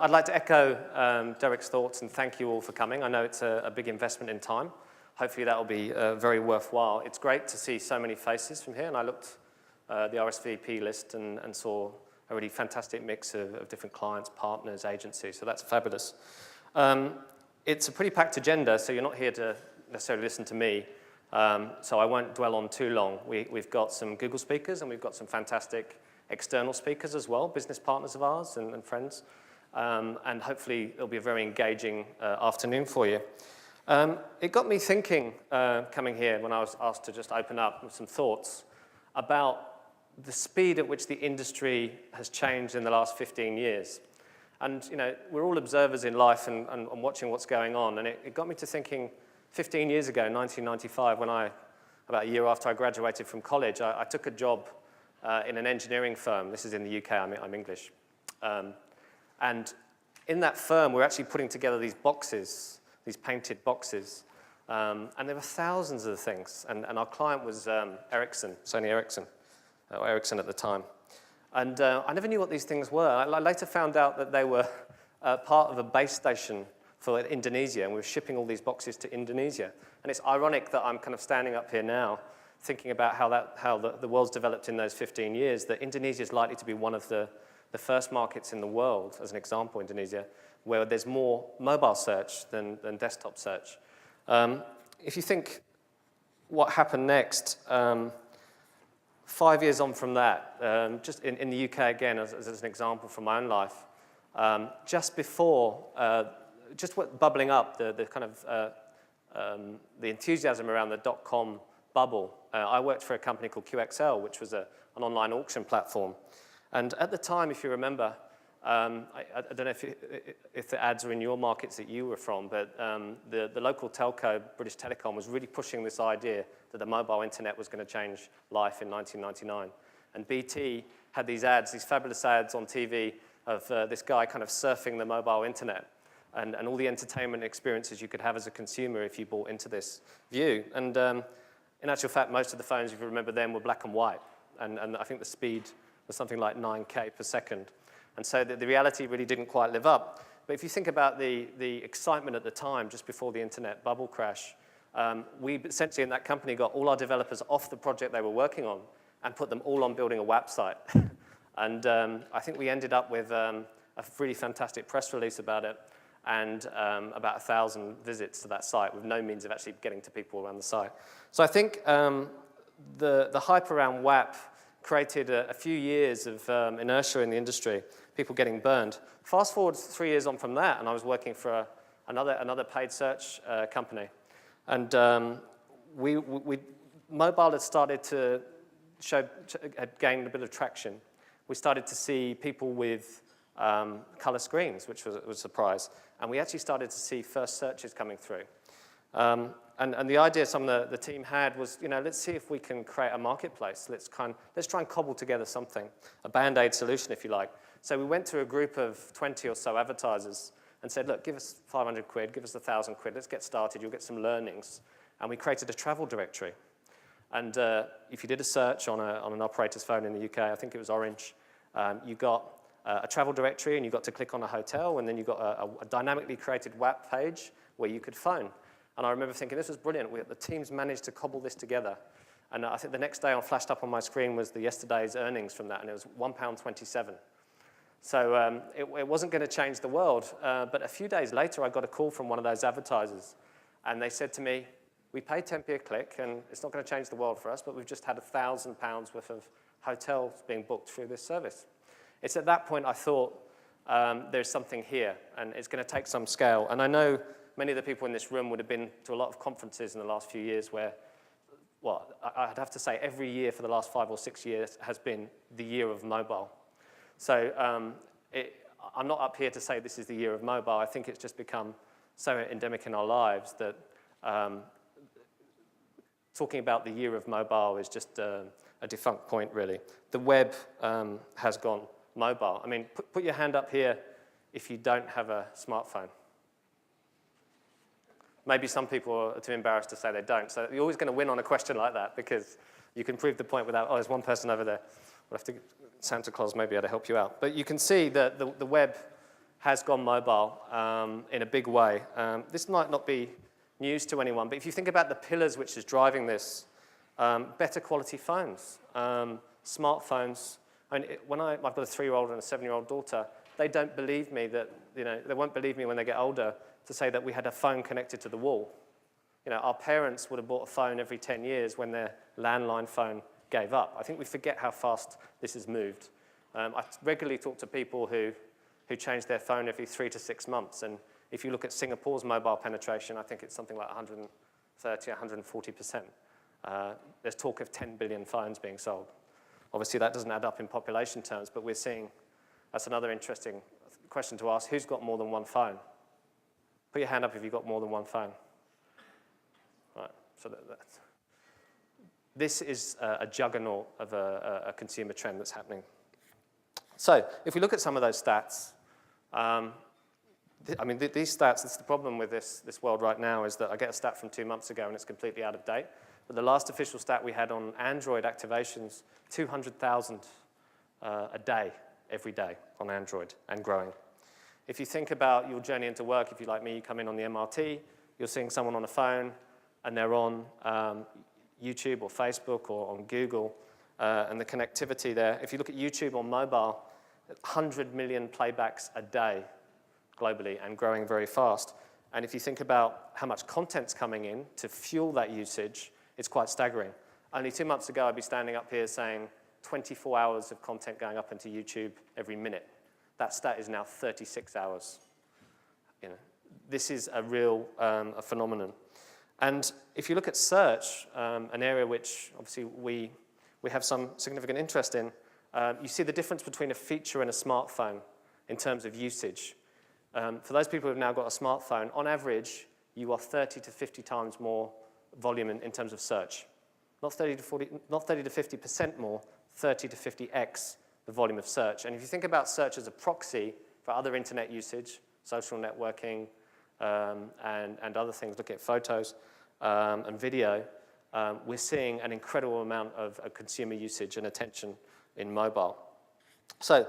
I'd like to echo Derek's thoughts and thank you all for coming. I know it's a big investment in time. Hopefully that will be very worthwhile. It's great to see so many faces from here, and I looked the RSVP list and saw a really fantastic mix of different clients, partners, agencies, so that's fabulous. It's a pretty packed agenda, so you're not here to necessarily listen to me, so I won't dwell on too long. We've got some Google speakers, and we've got some fantastic external speakers as well, business partners of ours and friends, and hopefully it'll be a very engaging afternoon for you. It got me thinking coming here when I was asked to just open up with some thoughts about the speed at which the industry has changed in the last 15 years. And you know, we're all observers in life and watching what's going on, and it got me to thinking 15 years ago, 1995, when about a year after I graduated from college, I took a job in an engineering firm. This is in the UK, I'm English. And in that firm, we're actually putting together these boxes, these painted boxes, and there were thousands of things. And our client was Ericsson, Sony Ericsson, or Ericsson at the time. And I never knew what these things were. I later found out that they were part of a base station for Indonesia, and we were shipping all these boxes to Indonesia. And it's ironic that I'm kind of standing up here now thinking about how the world's developed in those 15 years, that Indonesia is likely to be one of the first markets in the world, as an example, Indonesia, where there's more mobile search than desktop search. If you think what happened next, 5 years on from that, just in the UK again, as an example from my own life, just before, just bubbling up, the kind of the enthusiasm around the dot-com bubble, I worked for a company called QXL, which was an online auction platform. And at the time, if you remember, I don't know if the ads are in your markets that you were from, but the local telco, British Telecom, was really pushing this idea that the mobile internet was going to change life in 1999. And BT had these ads, these fabulous ads on TV of this guy kind of surfing the mobile internet and all the entertainment experiences you could have as a consumer if you bought into this view. And in actual fact, most of the phones, if you remember them, were black and white. And I think the speed was something like 9K per second. And so the reality really didn't quite live up. But if you think about the excitement at the time, just before the internet bubble crash, we essentially in that company got all our developers off the project they were working on and put them all on building a website. And I think we ended up with a really fantastic press release about it and about 1,000 visits to that site with no means of actually getting to people around the site. So I think the hype around WAP created a few years of inertia in the industry, people getting burned. Fast forward 3 years on from that, and I was working for another paid search company. And mobile had started to had gained a bit of traction. We started to see people with color screens, which was a surprise. And we actually started to see first searches coming through. And the idea some of the team had was, you know, let's see if we can create a marketplace. Let's try and cobble together something, a Band-Aid solution, if you like. So we went to a group of 20 or so advertisers and said, look, give us 500 quid, give us 1,000 quid, let's get started, you'll get some learnings. And we created a travel directory. And if you did a search on an operator's phone in the UK, I think it was Orange, you got a travel directory and you got to click on a hotel, and then you got a dynamically created WAP page where you could phone. And I remember thinking, this was brilliant. The teams managed to cobble this together. And I think the next day flashed up on my screen was yesterday's earnings from that, and it was £1.27. So it wasn't going to change the world. But a few days later, I got a call from one of those advertisers, and they said to me, we pay 10p a click, and it's not going to change the world for us, but we've just had £1,000 worth of hotels being booked through this service. It's at that point I thought, there's something here, and it's going to take some scale. And I know many of the people in this room would have been to a lot of conferences in the last few years where, well, I'd have to say every year for the last 5 or 6 years has been the year of mobile. So I'm not up here to say this is the year of mobile. I think it's just become so endemic in our lives that talking about the year of mobile is just a defunct point, really. The web has gone mobile. I mean, put your hand up here if you don't have a smartphone. Maybe some people are too embarrassed to say they don't. So you're always going to win on a question like that because you can prove the point without, oh, there's one person over there. We'll have to, Santa Claus maybe ought to help you out. But you can see that the web has gone mobile in a big way. This might not be news to anyone, but if you think about the pillars which is driving this, better quality phones, smartphones. I mean, I've got a 3-year-old and a 7-year-old daughter, they don't believe me that, they won't believe me when they get older to say that we had a phone connected to the wall. Our parents would have bought a phone every 10 years when their landline phone gave up. I think we forget how fast this has moved. I regularly talk to people who change their phone every 3 to 6 months, and if you look at Singapore's mobile penetration, I think it's something like 130, 140%. There's talk of 10 billion phones being sold. Obviously, that doesn't add up in population terms, but we're seeing, that's another interesting question to ask, who's got more than one phone? Put your hand up if you've got more than one phone. Right, so this is a juggernaut of a consumer trend that's happening. So if we look at some of those stats, these stats, it's the problem with this world right now is that I get a stat from 2 months ago and it's completely out of date. But the last official stat we had on Android activations, 200,000 a day, every day on Android and growing. If you think about your journey into work, if you're like me, you come in on the MRT, you're seeing someone on a phone and they're on YouTube or Facebook or on Google and the connectivity there. If you look at YouTube on mobile, 100 million playbacks a day globally and growing very fast. And if you think about how much content's coming in to fuel that usage, it's quite staggering. Only 2 months ago, I'd be standing up here saying 24 hours of content going up into YouTube every minute. That stat is now 36 hours. This is a real a phenomenon. And if you look at search, an area which obviously we have some significant interest in, you see the difference between a feature and a smartphone in terms of usage. For those people who have now got a smartphone, on average, you are 30 to 50 times more volume in terms of search. Not 30 to 50% more, 30 to 50x the volume of search. And if you think about search as a proxy for other internet usage, social networking, and other things, look at photos and video, we're seeing an incredible amount of consumer usage and attention in mobile. So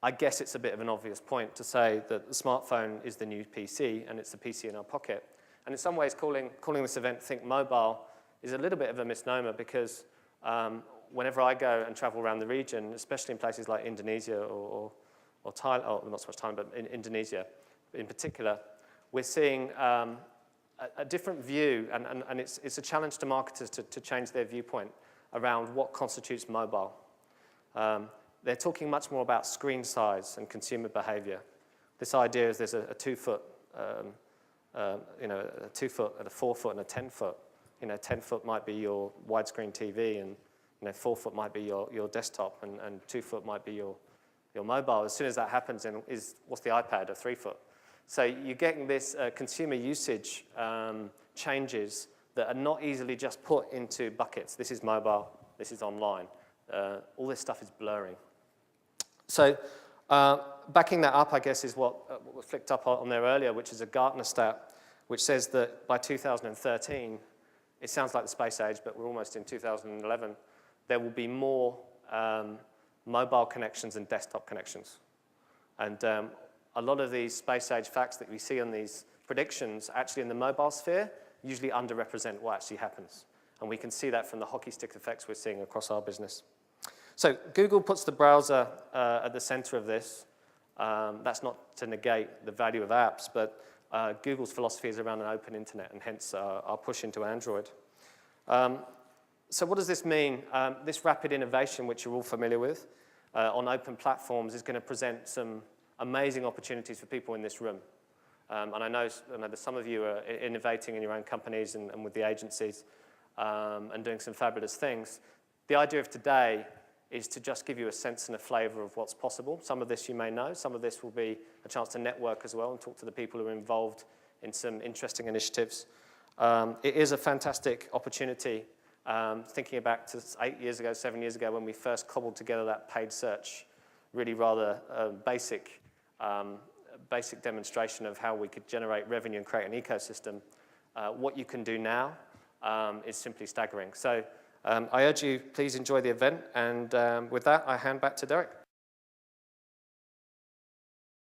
I guess it's a bit of an obvious point to say that the smartphone is the new PC and it's the PC in our pocket. And in some ways, calling this event Think Mobile is a little bit of a misnomer because whenever I go and travel around the region, especially in places like Indonesia or Thailand, or not so much Thailand, but in Indonesia in particular, we're seeing a different view, and it's a challenge to marketers to change their viewpoint around what constitutes mobile. They're talking much more about screen size and consumer behavior. This idea is there's a 2 foot, a 2 foot, and a 4 foot, and a 10 foot. 10 foot might be your widescreen TV, and 4 foot might be your desktop, and 2 foot might be your mobile. As soon as that happens, then what's the iPad, a 3 foot? So you're getting this consumer usage changes that are not easily just put into buckets. This is mobile, this is online. All this stuff is blurring. So backing that up, I guess, is what was flicked up on there earlier, which is a Gartner stat, which says that by 2013, it sounds like the space age, but we're almost in 2011, there will be more mobile connections than desktop connections. And a lot of these space age facts that we see on these predictions, actually in the mobile sphere, usually underrepresent what actually happens. And we can see that from the hockey stick effects we're seeing across our business. So Google puts the browser at the center of this. That's not to negate the value of apps, but Google's philosophy is around an open internet, and hence our push into Android. So what does this mean? This rapid innovation, which you're all familiar with, on open platforms is going to present some amazing opportunities for people in this room. And I know that some of you are innovating in your own companies and with the agencies and doing some fabulous things. The idea of today is to just give you a sense and a flavor of what's possible. Some of this you may know. Some of this will be a chance to network as well and talk to the people who are involved in some interesting initiatives. It is a fantastic opportunity. Thinking back to 8 years ago, 7 years ago, when we first cobbled together that paid search, really rather basic demonstration of how we could generate revenue and create an ecosystem. What you can do now is simply staggering. So I urge you, please enjoy the event. And with that, I hand back to Derek.